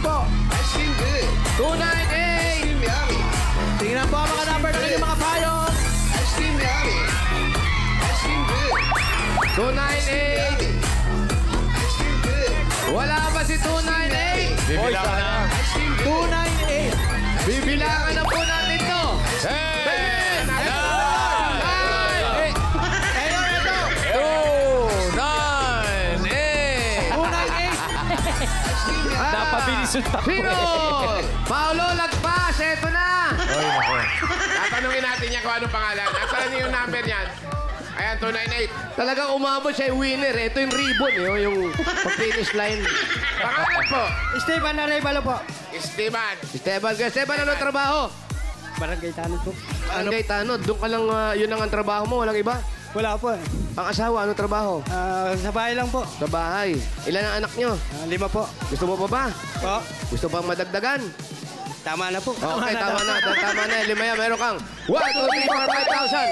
po. 298. Tingnan po ang mga number ng inyong mga payong. 298. Wala ba si 298? Bibilangan na. 298. Bibilangan na po natin to. 298. Napabilis yung takbo. Sino? Paolo Lagpas, eto na. Tatanungin natin niya kung anong pangalan. Nasaan niyo yung number niyan? Ayan, 298. Talagang umabot siya yung winner. Ito yung ribbon, yung pag-finish line. Pangalan po? Esteban Arevalo po. Esteban. Esteban, anong trabaho? Barangay Tanod po. Barangay Tanod. Doon ka lang, yun ang trabaho mo, walang iba? Wala po eh. Ang asawa, anong trabaho? Sa bahay lang po. Sa bahay. Ilan ang anak nyo? 5 po. Gusto mo pa ba? Po. Gusto pang madagdagan? Tama na po. Okay, tama na. Tama na. Lima yan. Meron kang 1, 2, 3, 4, 5,000.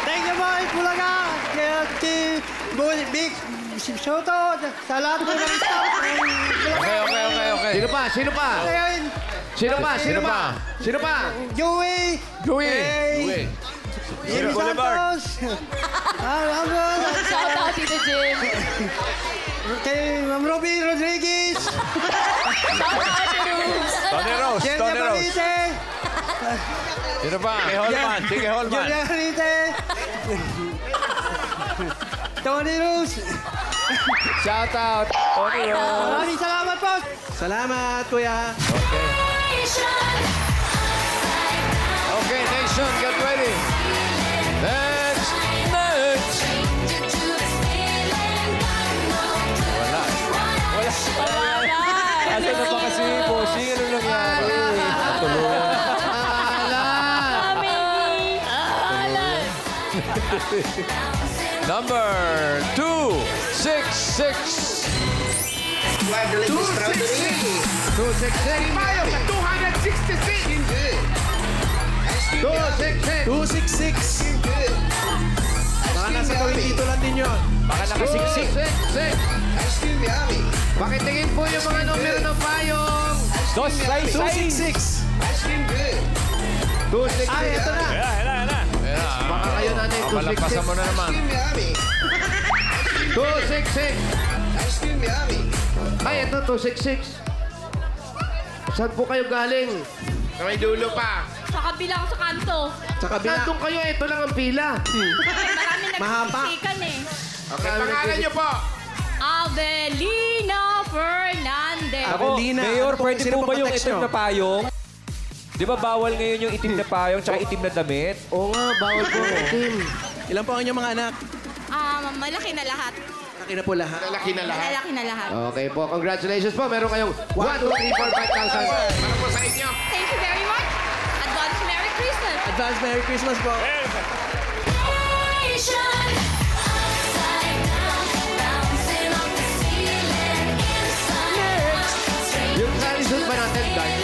Thank you po, Ipulaga. Kay Big Soto. Sa lahat po ng staff. Okay. Sino pa? Joey. Jimmy Santos. Shout out, Tito Jim. Kay Ma'am Ruby Rodriguez. Shout out, Tito Rubes. Tony Rose. Jenny Palite. Sino pa? Sige, Holman. Julia Palite. Tony Rose. Shout out. Tony Rose. Maraming salamat po. Salamat, kuya. Okay, Nation, get ready. Next. Wala. Asa na ba kasi po? Ano nangyari? Natulungan. Number 266. 266. Mayo sa 266. 266. Baka nasa gawin dito lang din yun. Baka nakasiksik. 266. Pakitingin po yung mga numero ng payong. 266. 266. Ay, ito na. Ayan. Baka kayo nanay, 266. Palagpasan mo na naman. 266. Ay, ito, 266. Saan po kayo galing? Sa may dulo pa. Sa kabilang sa kanto. Sa kabila. Nandun kayo, ito lang ang pila. Marami Mahaba. nagsisikan eh. Okay, pangalan niyo po. Avelina Fernandez. Ako, Avelina, Mayor, ano po- pwede sino po po ba yung katekst itim nyo? na payong? Di ba bawal ngayon yung itim na payong tsaka itim na damit? Oo nga, bawal po ang team. Ilan po ang inyong mga anak? Malaki na lahat. Laki na po lahat. Lalaki na lahat. Malalaki na lahat. Okay po, congratulations po. Meron kayong 1, 2, 3, 4, 5,000. Para po sa inyo. Thank you very much. Advance Merry Christmas. Advance Merry Christmas po. Yung salisuit ba natin, guys?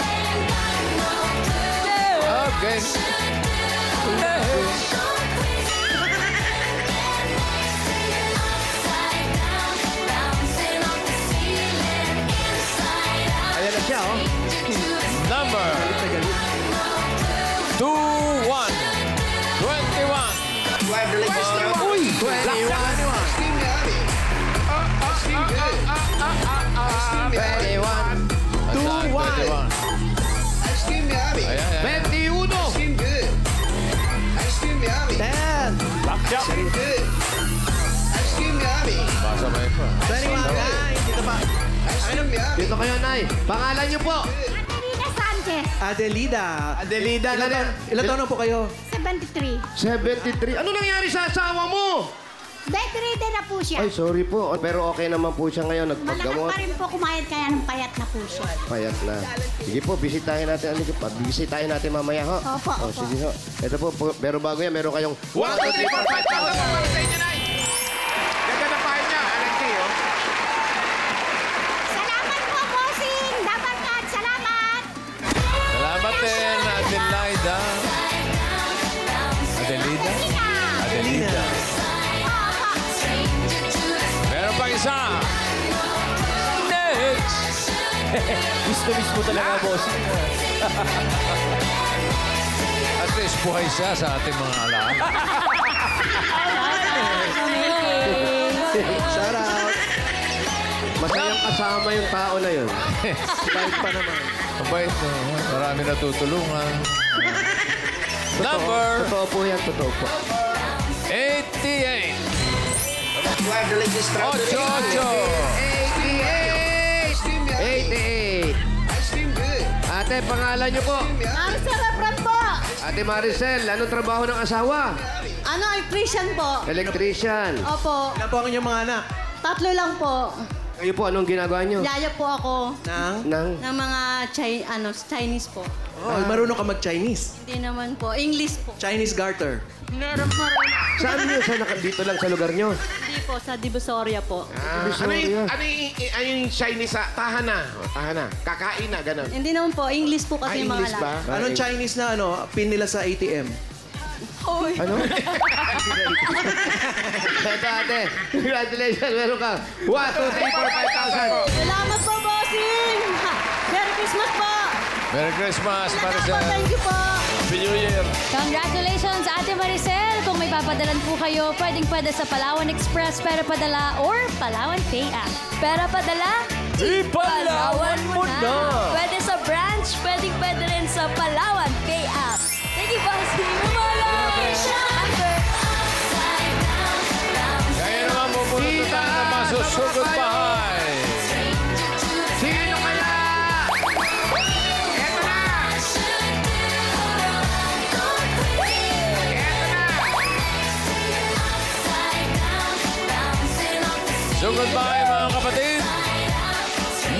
Okay. Ayan na siya, oh. Number 21. 21. Uy! 21. 21. Ayan. 21. 10. Blackjack. Basa mo yun pa. 21. Dito pa. Dito kayo, Nay. Pangalan niyo po? Adelina Sanchez. Adelida. Adelida. Ilan taon na po kayo? 73. 73. Ano nangyari sa asawa mo? Bedridden na po siya. Ay, sorry po. Pero okay naman po siya ngayon. Malakas Nagpaggamot. pa rin po kumayat kaya ng payat na po siya. Payat na. Sige po, bisitahin natin. Bisitahin natin mamaya, ho. Opo, Oh, opo. sige, ho. Ito po, pero bago yan, meron kayong 1, 2, 3, 4, 5,000. Para sa inyo, Nay. Ganda na pahay niya. Alexi, oh. Salamat po, bossing. Dapat isa. Next. Mismo talaga, bossing. At least buhay siya sa ating mga alaala. Shout out. Masayang kasama yung tao na yun. Bait pa naman. Mabait na. Marami natutulungan. Number Totoo po yan, totoo po. 88. 88. 88. Ate, pangalan niyo po. Maricel Efren po. Ate Maricel, anong trabaho ng asawa? Ano, electrician po. Electrician. Opo. Ilan po ang inyong mga anak? 3 lang po. Kayo po, anong ginagawa niyo? Yaya po ako. Nang? Ng mga Chinese po. Oh, marunong ka mag-Chinese. Hindi naman po. English po. Chinese garter. Meron po rin. Saan niyo? Dito lang sa lugar niyo? Hindi po, sa Divisoria po. Ano yung Chinese sa tahana? Tahana. Kakain na, ganun. Hindi naman po. English po kasi yung mga English ba? lahat. Anong Chinese na pin nila sa ATM? Oy. Ano? Ito, ate. Congratulations. Meron ka. 1, 2, 3, 4, 5,000. Salamat po, bossing. Merry Christmas po. Merry Christmas, Salamat po. Maricel. Thank you po. Happy New Year. Congratulations, Ate Maricel! Kung may papadalan po kayo, pwede sa Palawan Express, Pera Padala, or Palawan Pay App. Pera Padala? Ipalawan mo na! Pwede sa branch, pwede rin sa Palawan Pay App. Thank you, Bossing! Number. Kaya naman pupunta tayo ng masusugod bahay. Sino kaya? Eto na! Sugod bahay, mga kapatid.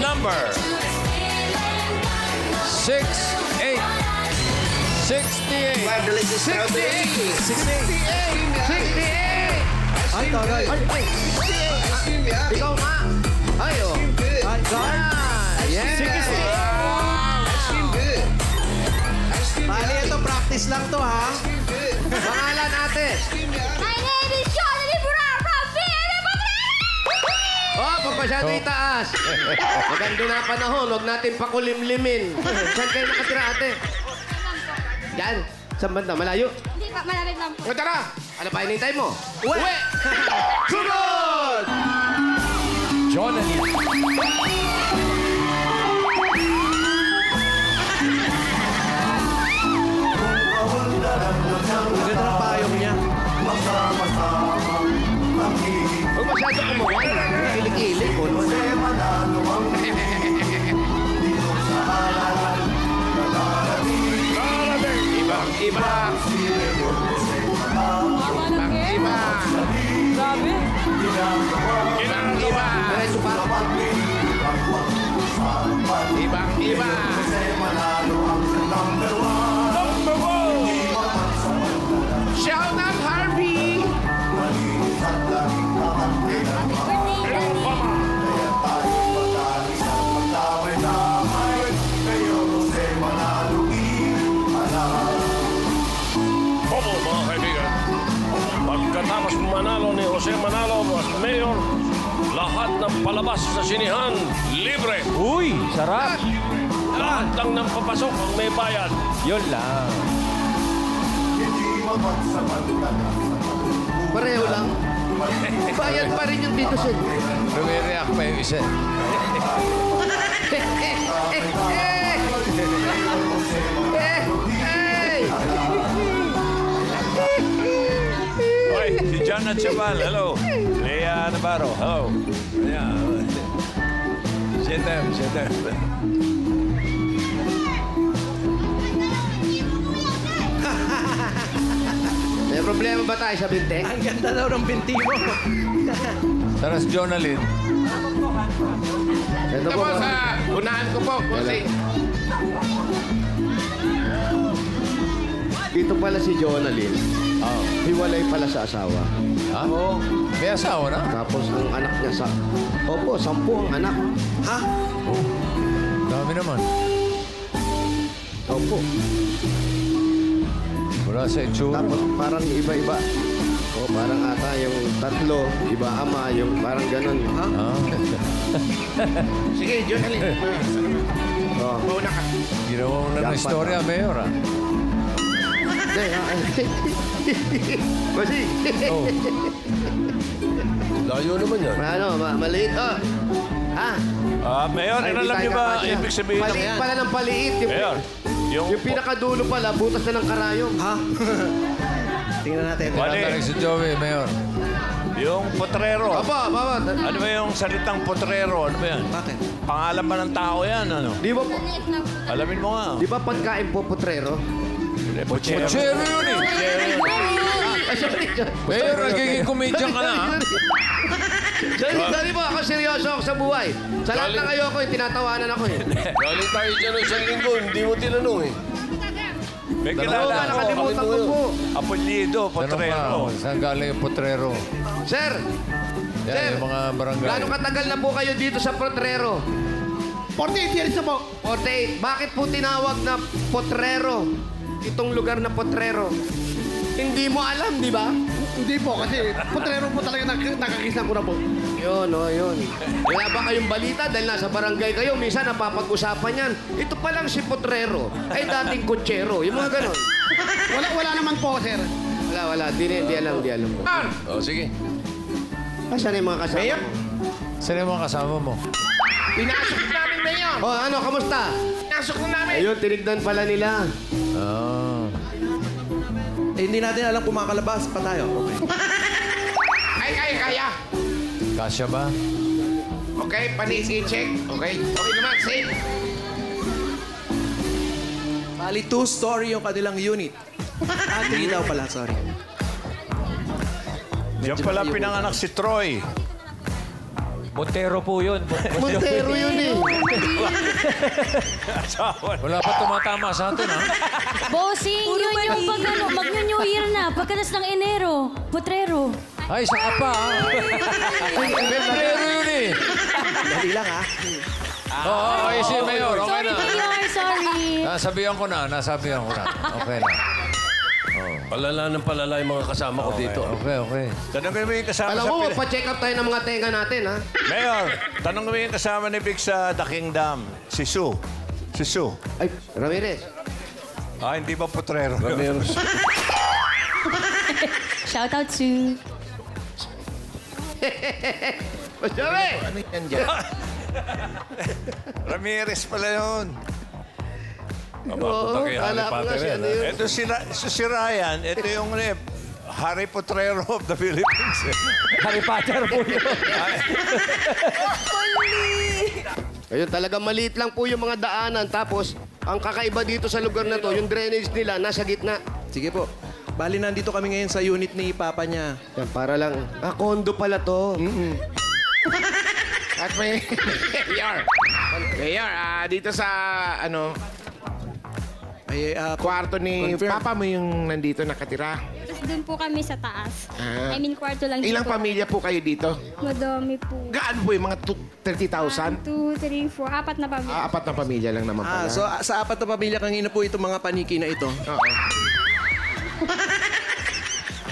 Number 68. 68. 68! Ay, tagay. Ikaw nga. Ay, oh. Ay, guard. Yes. Bali, ito, practice lang to, ha? Pangalan, ate. My name is Jonathan Burar from Pera Padala! Oh, pag masyado itaas. Maganda na panahon. Huwag natin pakulimlimin. Saan kayo nakatira, ate? Diyan. Saan banda? Malayo? Hindi pa, malapit lang po. O, tara! Ano pa hinintay mo? Uwi! Sunod! Jonathan. Ang ganda ng payong niya. Huwag masyado kumuhan. Ilik-ilik ko. Ibang iba! Ibang iba! Grabe. Ibang iba! Diretso pa. Ibang iba! Shout out, Harvey! Opo, mga kaibigan. Pagkatapos manalo ni Jose Manalo as mayor, lahat ng palabas sa sinihan, libre. Uy, sarap. Lahat lang ng papasok ang may bayad. Yun lang. Pareho lang. Bayad pa rin yung dito, Sen. Lumireact pa yung isa. Hoy, si John at Chabal, hello. Lea Navarro, hello. Ayan. Siete. May problema ba tayo sa binte? Ang ganda daw ng binti mo. Tara si Jonalyn. Ito Ito po. po sa unahan ko po, bossing. Dito pala si Jonalyn. Hiwalay pala sa asawa. Ha? May asawa na? Tapos ang anak niya sa... Opo, 10 ang anak. Ha? Dami naman. Opo. Wala sa itsura. Tapos parang iba-iba. Oh, parang ata yung tatlo, iba ama, yung parang ganun. Ha? Sige, John, halin. Oh. Mauna ka. Ginawa mo na ng istorya, Mayor, ah. Kasi, Oh. Layo naman yan. ano, maliit. Oh. Ha? Mayor, Ay, alam hindi niyo tayo ba kakasya. ibig sabihin ng... Maliit pala ng paliit. Mayor, yung... Yung pinakadulo pala, butas na ng karayom. Ha? Tingnan natin. Mali. Tinatanong si Joey, Mayor. Yung potrero. Aba. Ano ba yung salitang potrero? Ano ba yan? Bakit? Pangalan ba ng tao yan? Ano? Di ba po? Alamin mo nga. Di ba pagkain po potrero? Pochero. Pochero yun eh. Ay, sorry. Mayor, nagiging comedian ka na, ha? Sorry po, ako seryoso ako sa buhay. Sa lahat ng ayoko, tinatawanan ako eh. Galing tayo dyan ng isang linggo, hindi mo tinanong eh. May Oo, kilala ako. nakalimutan ko po. Apelyido, Tanong potrero. pa, saan galing yung potrero? Sir, Yan, Sir, yung mga barangay. gaano katagal na po kayo dito sa potrero? 48 years na po. 48. Bakit po tinawag na potrero? Itong lugar na potrero. Hindi mo alam, di ba? Hindi po, kasi potrero po talaga nakakisang ko na po. Yun, yun. Wala ba kayong balita dahil nasa barangay kayo? Minsan napapag-usapan yan. Ito pa lang si potrero. Ay dating kutsero. Yung mga ganon. Wala naman po, sir. Wala. Di alam. Oh, sige. Asan yung mga kasama Mayor? mo? Saan yung mga kasama mo? Pinasok namin, Mayor. Oh, ano, kamusta? Pinasok namin. Ayun, tinignan pala nila. Ah. Hindi natin alam kung makalabas pa tayo. Okay. Ay, kaya. Kasya ba? Okay, panisi check. Okay naman, safe. Bali, 2-story yung kanilang unit. 3 daw pala, sorry. Diyan pala pinanganak si Troy. Montero po yun. Montero yun eh. Asawa. Wala pa tumatama sa atin, ha? Bossing, yun yung pag ano, mag-New Year na, pagkatas ng Enero. Potrero. Ay, saka pa, ha? Potrero yun eh. Dali lang, ha? Oo, okay si Mayor. Okay Sorry, na. Mayor, sorry. Nasabihan ko na. Okay na. Palala ng palala yung mga kasama ko dito. Okay. Tanongin mo yung kasama Alam sa... mo, pa-check up tayo ng mga tenga natin, ha? Mayor, tanongin mo yung kasama ni Vic sa The Kingdom. Si Sue. Ay, Ramirez. Hindi ba potrero? Shout out to... Masabi! Ano yan dyan? Ramirez pala yun. Oo, kala ko nga siya ano yun. Ito si Ryan. Ito yung Harry Potrero of the Philippines. Harry Potter po yun. Ayun, talagang maliit lang po yung mga daanan. Tapos, ang kakaiba dito sa lugar na to, yung drainage nila nasa gitna. Sige po. Bali, nandito kami ngayon sa unit ni Papa niya. Yan, para lang. Kondo pala to. At may... Mayor, dito sa, Ay, kwarto ni Confirm. Papa mo yung nandito nakatira. Tapos doon po kami sa taas. Ah. I mean, kwarto lang Ilang dito. pamilya po kayo dito? Madami po. Gaano po yung mga 30,000? 1, 2, 3, 4, 4 na pamilya. Apat na pamilya lang naman pala. so sa 4 na pamilya kanina po itong mga paniki na ito. Oo.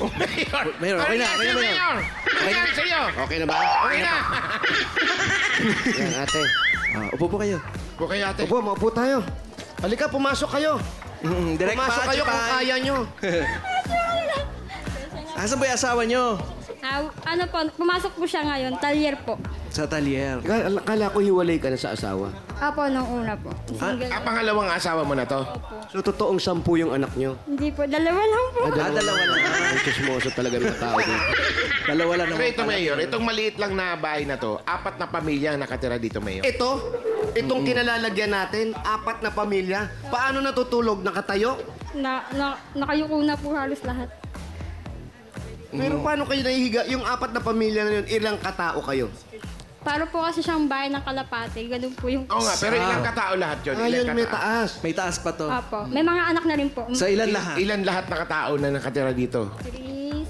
Mayor! Mayor, okay na, okay na, Mayor. Okay na sa'yo! Okay na ba? Okay na! Yan, ate. Upo po kayo. Okay, ate. Upo, maupo tayo. Halika, pumasok kayo. Direct Pumasok kayo kung kaya nyo. Asan po yung asawa nyo? Ano po, pumasok po siya ngayon, talyer po. Sa talyer. Kala ko hiwalay ka na sa asawa. Apo, nung una po. Single. Pangalawang asawa mo na to? So, totoong 10 yung anak nyo. Hindi po, dalawa lang po. Dalawa lang. Ang chismoso talaga ng tao dito. Dalawa lang Pero naman ito, Mayor, itong maliit lang na bahay na to, 4 na pamilya ang nakatira dito, Mayor. Itong kinalalagyan natin, 4 na pamilya. Paano natutulog? Nakatayo? Nakayuko na po halos lahat. Pero paano kayo nahihiga? Yung 4 na pamilya na yun, ilang katao kayo? Para po kasi siyang bahay ng Kalapate. Ganun po yung... Oo nga, pero ilang katao lahat yun? Ayun, Ilang may katao? taas. May taas pa to. Apo. May mga anak na rin po. Sa ilan lahat? Ilan lahat na katao na nakatira dito?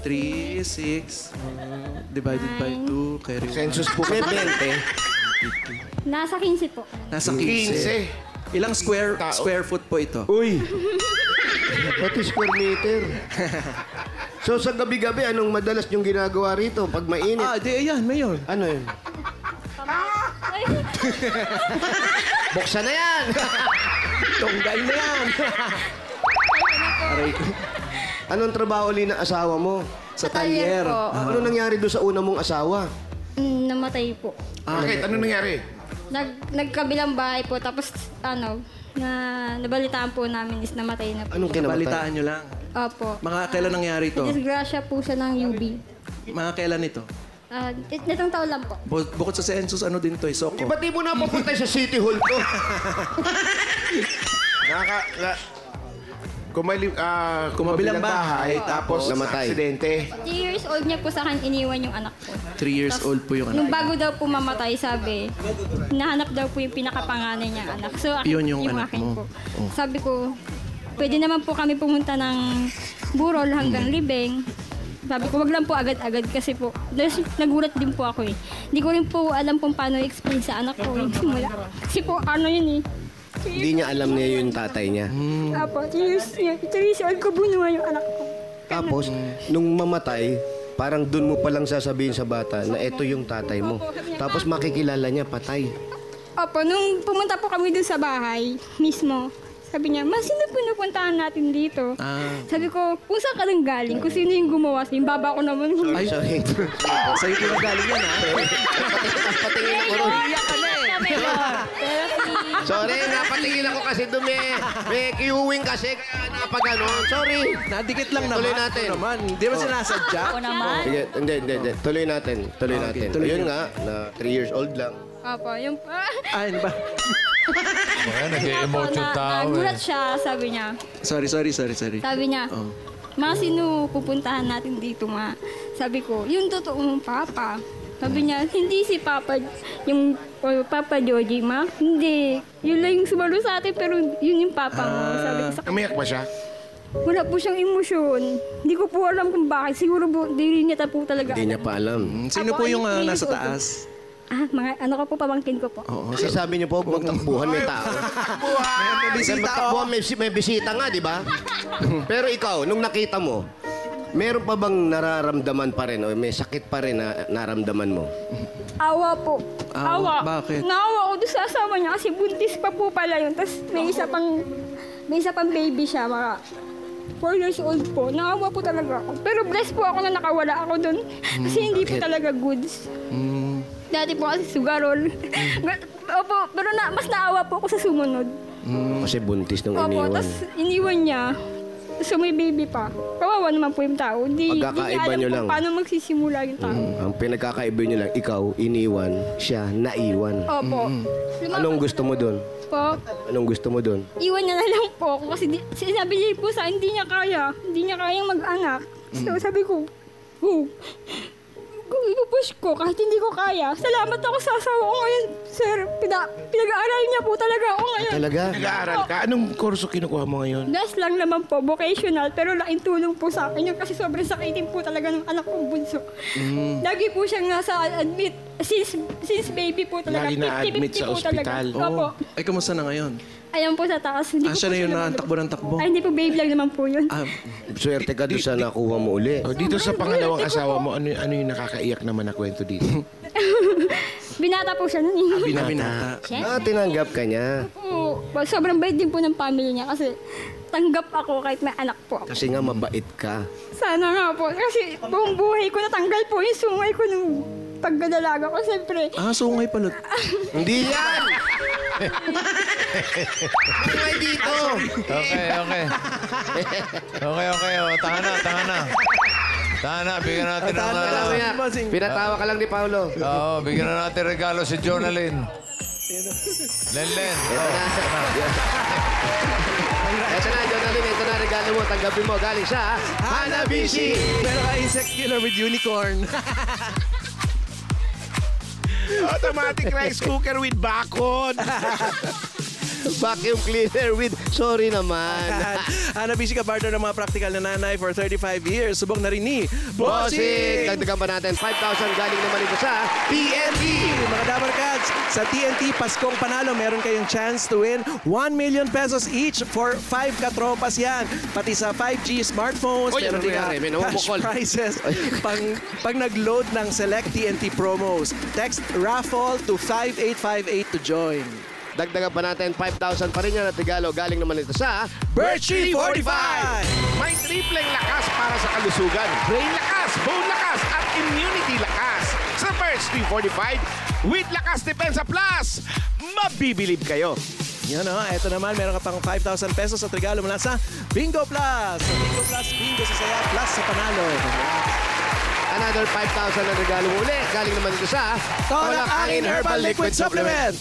3, 3, 6, divided by 2, carry 1. Census po May kasi. 20. Nasa 15 po. Nasa 15. Ilang square Tao. square foot po ito? Uy! Pati square meter. So sa gabi-gabi, anong madalas niyong ginagawa rito pag mainit? Ayan, Mayor. Ano yun? Buksan na yan! Tunggal na yan. Aray ko. Anong trabaho ulit ng asawa mo? Sa talyer. po. Ano nangyari doon sa una mong asawa? Namatay po. Bakit? Ano nangyari? Nagkabilang bahay po, tapos nabalitaan po namin is namatay na po. Anong kinamatay? Balitaan nyo lang. Opo. Mga kailan nangyari ito? Disgrasya po siya ng UB. Mga kailan ito? Nitong taon lang po. Bukod sa census, ano din to? Soko. Ba't di mo na papunta sa City Hall to? Kumabilang bahay, tapos Namatay. aksidente. 3 years old niya po sa akin iniwan yung anak ko. 3 years old po yung Nung anak. bago daw po mamatay, sabi, nahanap daw po yung pinakapanganay niyang anak. So, Yun yung anak akin mo. po. Sabi ko, pwede naman po kami pumunta ng Burol hanggang Libeng. Sabi ko, wag lang po agad-agad kasi po, nagulat din po ako eh. Hindi ko rin po alam kung paano i-explain sa anak ko yung simula. Kasi po, ano yun eh. Hindi niya alam niya yung tatay niya. Apo, 3 years old ko bunuha yung anak ko. Tapos, nung mamatay, parang dun mo palang sasabihin sa bata na eto yung tatay mo. Tapos makikilala niya, patay. Opo, nung pumunta po kami dun sa bahay mismo, sabi niya, "Ma, sino pinupuntahan natin dito?" Sabi ko, kung saan ka nang galing? Kung sino yung gumawa sa'yo, yung baba ko naman. Ay, sorry. Sa'yo po galing yan, ha? Patingin ako ron. Iyak ka na eh. Pero Sorry, napatingin ako kasi dun may queuing kasi kaya napaganon. Sorry. Nadikit lang naman. Tuloy natin. Ano naman, hindi mo sinasadya. Ako naman. Sige, hindi. Tuloy natin. Tuloy Okay, natin. tuloy Ayun nyo. nga, na 3 years old lang. Opo, yung... Ano ba? Ayan, nag-emote yung tao Nagulat eh. siya, sabi niya. Sorry. Sabi niya, Oh. "Ma, sino pupuntahan natin dito, ma?" Sabi ko, "Yung totoo mong papa." Sabi niya, "Hindi si Papa, yung Papa Joji, ma. Hindi. Yun lang yung sumalo sa atin, pero yun yung papa mo." Sabi ko sa Umiyak ba siya? wala po siyang emosyon. Hindi ko po alam kung bakit. Siguro po, di niya po talaga Hindi niya alam. pa alam. Sino po yung nasa taas? Mga ano ko po, pamangkin ko po. Oo. Kasi sabi niyo po, magtakbuhan may tao. May bisita Magtakbuhan, may bisita nga, di ba? Pero ikaw, nung nakita mo, meron pa bang nararamdaman pa rin o may sakit pa rin na naramdaman mo? Awa po. Awa? Bakit? Naawa ko doon sa asawa niya kasi buntis pa po pala yun. Tapos may isa pang baby siya, mga 4 years old po. Naawa po talaga ako. Pero blessed po ako na nakawala ako doon. Kasi hindi po talaga goods. Dati po kasi sugarol. Opo, pero mas naawa po ako sa sumunod. Kasi buntis nung Opo, iniwan. tapos iniwan niya. So may baby pa. Kawawa naman po yung tao. Hindi niya Pagkakaiba alam niyo kung lang. paano magsisimula yung tao. Ang pinagkakaiba niyo lang, ikaw, iniwan, siya, naiwan. Opo. Anong gusto mo doon? Po, Anong gusto mo doon? iwan niya na lang po ako kasi sinabi niya po sa hindi niya kaya. Hindi niya kayang mag-anak. So sabi ko, kung ipupush ko kahit hindi ko kaya, salamat ako sa asawa ko ngayon. Sir, pinag-aaral niya po talaga ako ngayon. Talaga? Nag-aaral ka? Anong kurso kinukuha mo ngayon? Best lang naman po, vocational, pero laking tulong po sa akin yun kasi sobrang sakitin po talaga ng anak kong bunso. Lagi po siyang nasa admit, since baby po talaga. Lagi na-admit 50-50 sa po talaga. ospital. Opo. Ay, kamusta na ngayon? Ayan po sa taas. Hindi ko Siya po na yun siya na takbo ng takbo. Ay, hindi po, baby lang naman po yun. Swerte ka doon sa nakuha mo uli. O, dito sa pangalawang asawa mo, ano yung nakakaiyak naman na kwento dito? Binata po siya nun eh. Binata. Tinanggap ka niya. Oo. Sobrang bait din po ng family niya kasi tanggap ako kahit may anak po ako. Kasi nga mabait ka. Sana nga po. Kasi buong buhay ko natanggal po yung sungay ko nung pagdadalaga ko. Siyempre, Sungay pala. Hindi yan! Sungay dito! Okay. Oh, tahan na. Bigyan natin ng... Alam mo yan, pinatawa ka lang ni Paolo. Oo, bigyan na natin regalo si Jonalyn. Len. Ito na, Jonalyn. Ito na regalo mo. Tanggapin mo. Galing sa Hanabishi! Pero ka insect killer with unicorn. Automatic rice cooker with bakod. Vacuum cleaner with sorry naman. Hanabishi ka partner ng mga practical na nanay for 35 years. Subok na rin ni Bossing! Dagdagan pa natin 5,000 galing naman ito sa PNP! Mga Dabar Cats, Sa TNT Paskong Panalo, meron kayong chance to win 1 million pesos each for 5 katropas yan. Pati sa 5G smartphones, Uy, meron ano din nangyari? May cash namumukol. prizes pag nag-load ng select TNT promos. Text raffle to 5858 to join. Dagdagan pa natin, 5,000 pa rin yan at regalo. Galing naman ito sa Birchie 45! May tripleng lakas para sa kalusugan. Brain lakas, bone lakas, at immunity lakas. Sa Birch 345, with Lakas Depensa Plus, mabibilib kayo. Yan o, eto naman, meron ka pang 5,000 pesos at regalo mula sa Bingo Plus. Sa Bingo Plus, bingo sa saya, plus sa panalo. another 5,000 na regalo muli. Galing naman ito sa Tolak Angin Herbal Liquid Supplement.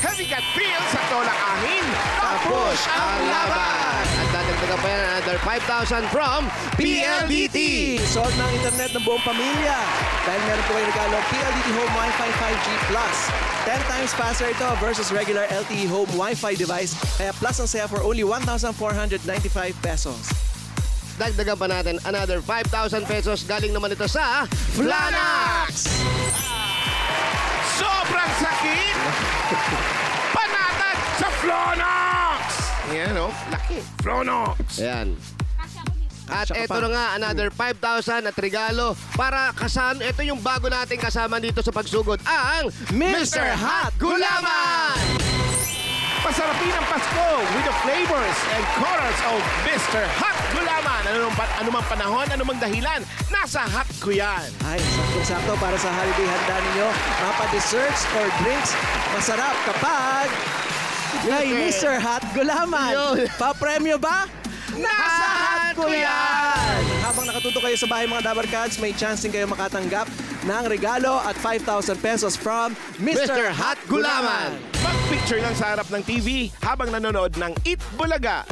Heavy gut feel sa Tolak Angin. Tapos ang laban! At dadagdagan pa yan another 5,000 from PLDT. Sold ng internet ng buong pamilya. Dahil meron po kayo regalo, PLDT Home Wi-Fi 5G Plus. 10 times faster ito versus regular LTE Home Wi-Fi device. Kaya plus ang saya for only 1,495 pesos. Dagdagan pa natin another 5,000 pesos. Galing naman ito sa Flanax! Sobrang sakit! Panatag sa Flonox! Yan o, laki. Flonox! Ayan. At Kasya ka ito pa. na nga, another 5,000 at regalo para kasama. Ito yung bago nating kasama dito sa pagsugod, ang Mr. Hot Gulaman! Pasarapin ang Pasko with the flavors and colors of Mr. Hot Gulaman. Anumang panahon, anumang dahilan, nasa hot ko yan. Ay, saktong-sakto para sa holiday handa ninyo. Mapa-desserts or drinks, masarap kapag may Mr. Hot Gulaman. Yun. Pa-premyo ba? Nasa hot ko yan! Habang nakatuto kayo sa bahay mga Dabar Cats, may chance din kayo makatanggap ng regalo at 5,000 pesos from Mr. Hot Gulaman. Mag-picture lang sa harap ng TV habang nanonood ng Eat Bulaga.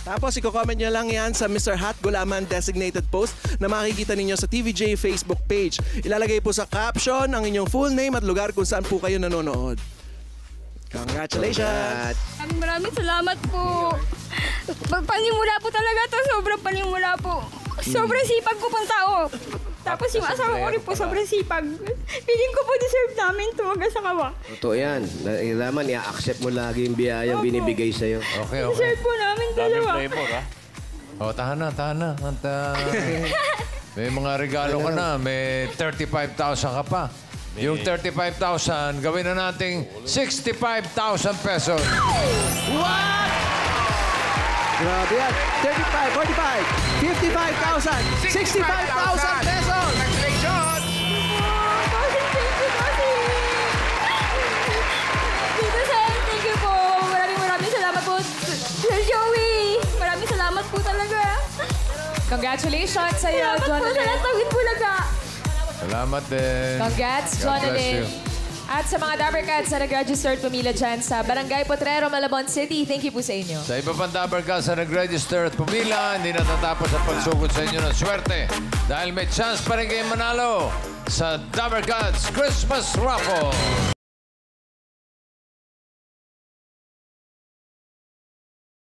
Tapos, i-comment nyo lang yan sa Mr. Hot Gulaman designated post na makikita ninyo sa TVJ Facebook page. Ilalagay po sa caption ang inyong full name at lugar kung saan po kayo nanonood. Congratulations! Maraming salamat po. Panimula po talaga to. Sobrang panimula po. Sobrang sipag ko pong tao. Tapos yung asawa ko rin po, sobrang sipag. Feeling ko po deserve namin to mag-asawa. Totoo yan. Naman, i-accept mo lagi yung biyayang Opo. binibigay sa'yo. Okay, okay. Deserve po namin dalawa. O, tahan na. At, may mga regalo ka na. May 35,000 ka pa. Yung 35,000, gawin na nating 65,000 pesos. What? Grabe yan. 35, 45, 55,000, 65,000 pesos! Congratulations! Bossing, thank you, bossing. Tito Sen, thank you po. Maraming salamat po. Sir Joey, maraming salamat po talaga. Congratulations sa'yo, Salamat po sa Jonalyn. lahat ng Bulaga. Salamat din. Congrats, God bless Jonalyn. you. At sa mga Dabber Cats na nag-registered pumila dyan sa Barangay Potrero, Malabon City, thank you po sa inyo. Sa iba pang Dabber Cats na nag-register at pumila, hindi natatapos ang pagsugod sa inyo ng swerte. Dahil may chance pa rin kayong manalo sa Dabber Cats Christmas Raffle.